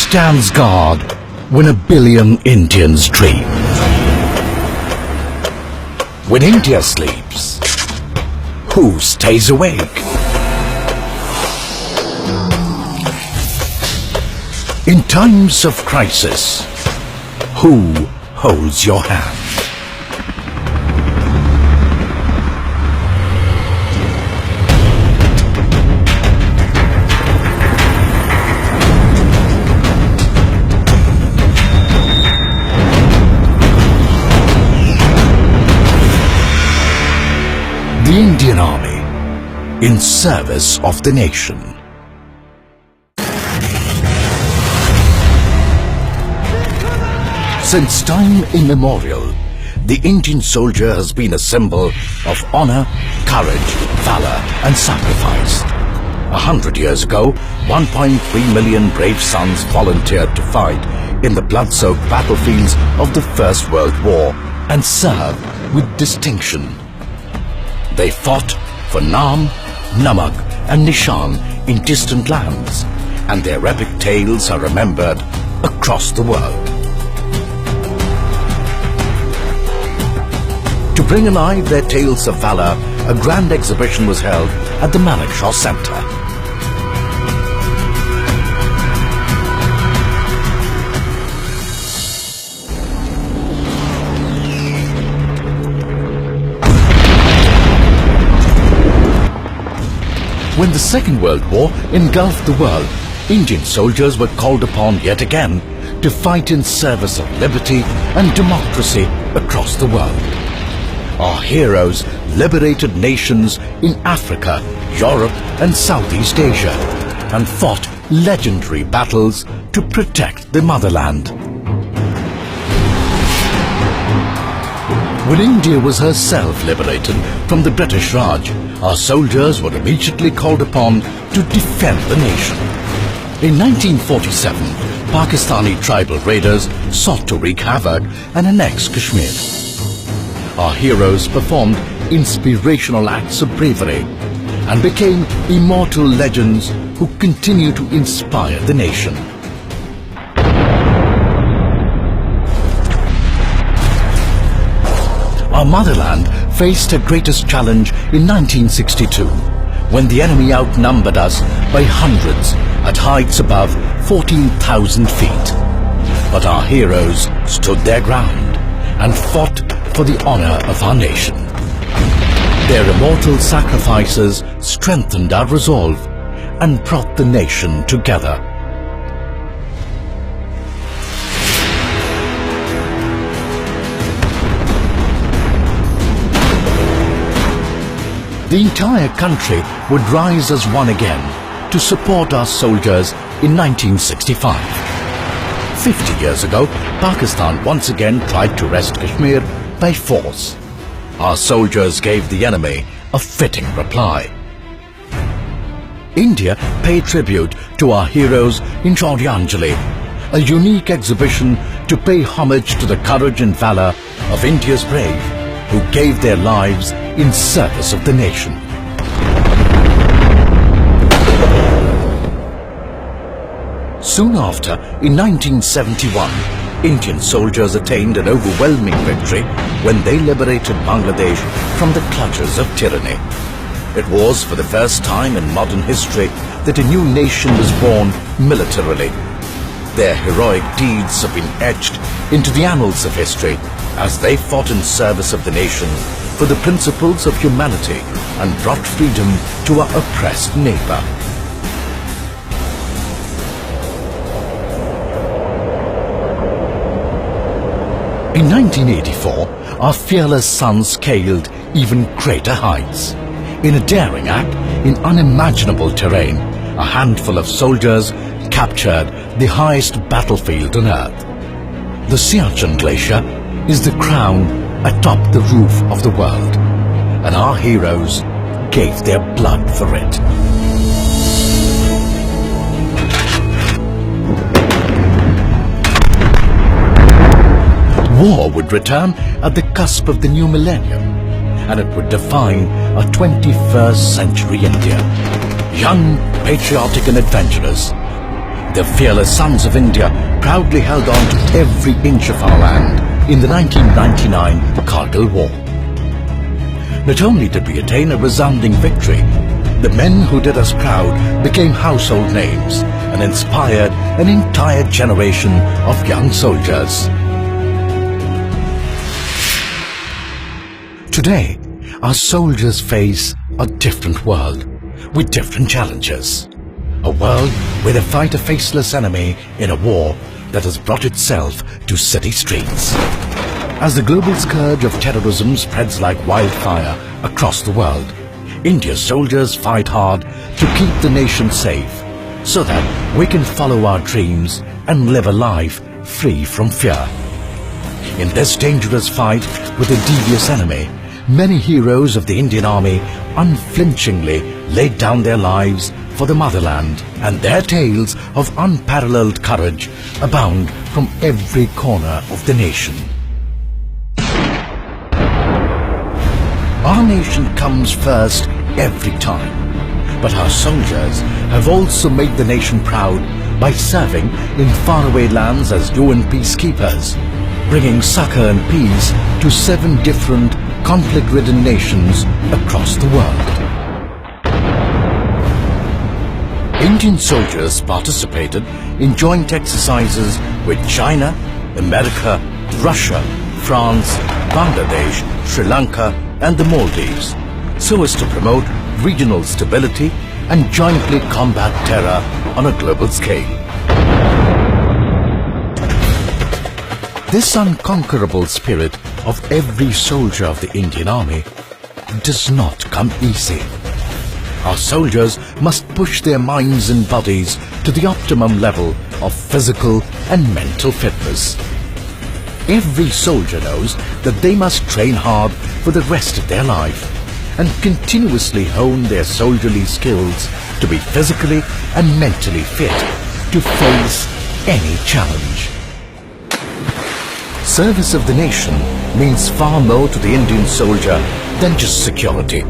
stands guard when a billion Indians dream? When India sleeps, who stays awake? In times of crisis, who holds your hand? The Indian Army, in service of the nation. Since time immemorial, the Indian soldier has been a symbol of honor, courage, valor and sacrifice. 100 years ago, 1.3 million brave sons volunteered to fight in the blood-soaked battlefields of the First World War and served with distinction. They fought for Naam, Namak and Nishan in distant lands, and their epic tales are remembered across the world. To bring alive their tales of valor, a grand exhibition was held at the Nalgora Center. When the Second World War engulfed the world, Indian soldiers were called upon yet again to fight in service of liberty and democracy across the world. Our heroes liberated nations in Africa, Europe and Southeast Asia and fought legendary battles to protect the motherland. When India was herself liberated from the British Raj, our soldiers were immediately called upon to defend the nation. In 1947, Pakistani tribal raiders sought to wreak havoc and annex Kashmir. Our heroes performed inspirational acts of bravery and became immortal legends who continue to inspire the nation. Our motherland faced her greatest challenge in 1962, when the enemy outnumbered us by hundreds at heights above 14,000 feet. But our heroes stood their ground and fought for the honor of our nation. Their immortal sacrifices strengthened our resolve and brought the nation together. The entire country would rise as one again to support our soldiers in 1965. 50 years ago, Pakistan once again tried to wrest Kashmir by force. Our soldiers gave the enemy a fitting reply. India paid tribute to our heroes in Shauryanjali, a unique exhibition to pay homage to the courage and valor of India's brave who gave their lives in service of the nation. Soon after, in 1971, Indian soldiers attained an overwhelming victory when they liberated Bangladesh from the clutches of tyranny. It was for the first time in modern history that a new nation was born militarily. Their heroic deeds have been etched into the annals of history as they fought in service of the nation for the principles of humanity and brought freedom to our oppressed neighbor. In 1984, our fearless sons scaled even greater heights. In a daring act in unimaginable terrain, a handful of soldiers captured the highest battlefield on earth. The Siachen Glacier is the crown atop the roof of the world, and our heroes gave their blood for it. War would return at the cusp of the new millennium, and it would define a 21st century India. Young, patriotic and adventurous, The fearless sons of India proudly held on to every inch of our land in the 1999 Kargil War. Not only did we attain a resounding victory, the men who did us proud became household names and inspired an entire generation of young soldiers. Today, our soldiers face a different world with different challenges. A world where they fight a faceless enemy in a war that has brought itself to city streets. As the global scourge of terrorism spreads like wildfire across the world, India's soldiers fight hard to keep the nation safe so that we can follow our dreams and live a life free from fear. In this dangerous fight with a devious enemy, many heroes of the Indian Army unflinchingly laid down their lives for the motherland, and their tales of unparalleled courage abound from every corner of the nation. Our nation comes first every time, but our soldiers have also made the nation proud by serving in faraway lands as UN peacekeepers, bringing succor and peace to 7 different conflict-ridden nations across the world. Indian soldiers participated in joint exercises with China, America, Russia, France, Bangladesh, Sri Lanka and the Maldives, so as to promote regional stability and jointly combat terror on a global scale. This unconquerable spirit of every soldier of the Indian Army does not come easy. Our soldiers must push their minds and bodies to the optimum level of physical and mental fitness. Every soldier knows that they must train hard for the rest of their life and continuously hone their soldierly skills to be physically and mentally fit to face any challenge. Service of the nation means far more to the Indian soldier than just security.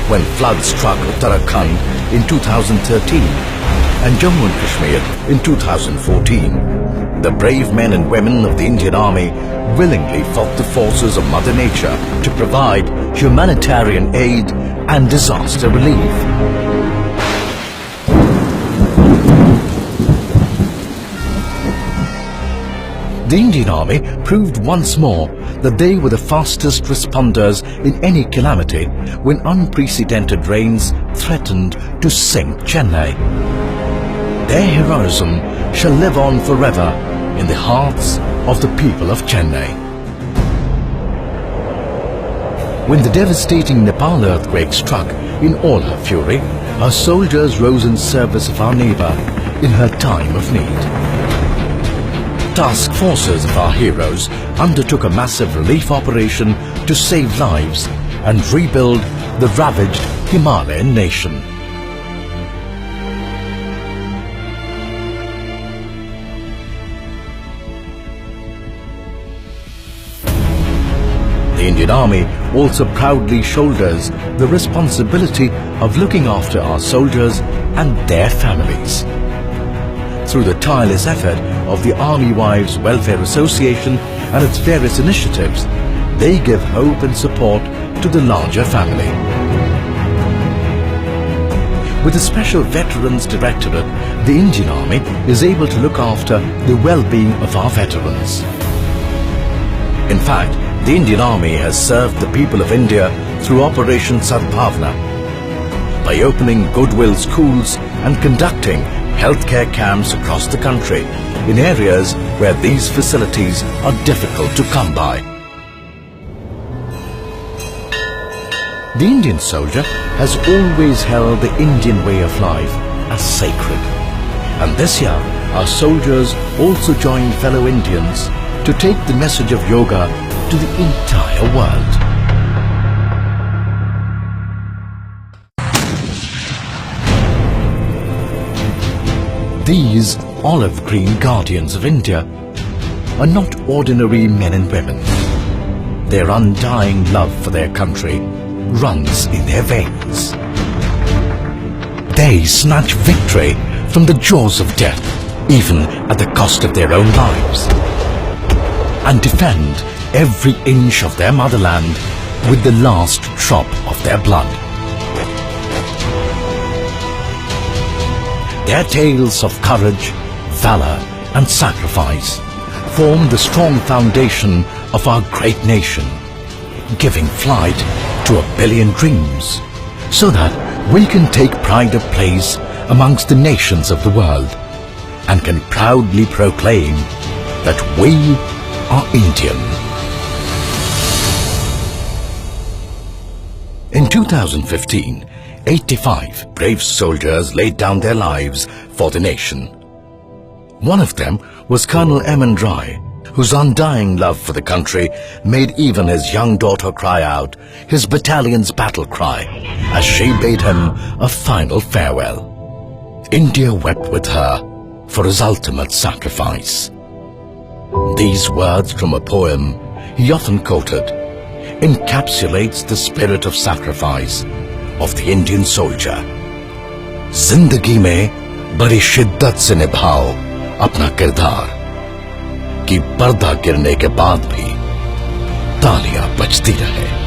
When floods struck Uttarakhand in 2013 and Jammu and Kashmir in 2014, the brave men and women of the Indian Army willingly fought the forces of Mother Nature to provide humanitarian aid and disaster relief. The Indian Army proved once more that they were the fastest responders in any calamity when unprecedented rains threatened to sink Chennai. Their heroism shall live on forever in the hearts of the people of Chennai. When the devastating Nepal earthquake struck in all her fury, our soldiers rose in service of our neighbor in her time of need. Task forces of our heroes undertook a massive relief operation to save lives and rebuild the ravaged Himalayan nation. The Indian Army also proudly shoulders the responsibility of looking after our soldiers and their families. Through the tireless effort of the Army Wives Welfare Association and its various initiatives, they give hope and support to the larger family. With the Special Veterans Directorate, the Indian Army is able to look after the well-being of our veterans. In fact, the Indian Army has served the people of India through Operation Sadbhavna by opening goodwill schools and conducting healthcare camps across the country in areas where these facilities are difficult to come by. The Indian soldier has always held the Indian way of life as sacred. And this year, our soldiers also joined fellow Indians to take the message of yoga to the entire world. These olive green guardians of India are not ordinary men and women. Their undying love for their country runs in their veins. They snatch victory from the jaws of death even at the cost of their own lives, and defend every inch of their motherland with the last drop of their blood. Their tales of courage, valor and sacrifice form the strong foundation of our great nation, giving flight to a billion dreams, so that we can take pride of place amongst the nations of the world and can proudly proclaim that we are Indian. In 2015, 85 brave soldiers laid down their lives for the nation. One of them was Colonel M. Rai, whose undying love for the country made even his young daughter cry out his battalion's battle cry as she bade him a final farewell. India wept with her for his ultimate sacrifice. These words from a poem he often quoted encapsulates the spirit of sacrifice of the Indian soldier. जिंदगी में बड़ी शिद्दत से निभाओ अपना किरदार, कि पर्दा गिरने के बाद भी तालियां बजती रहे।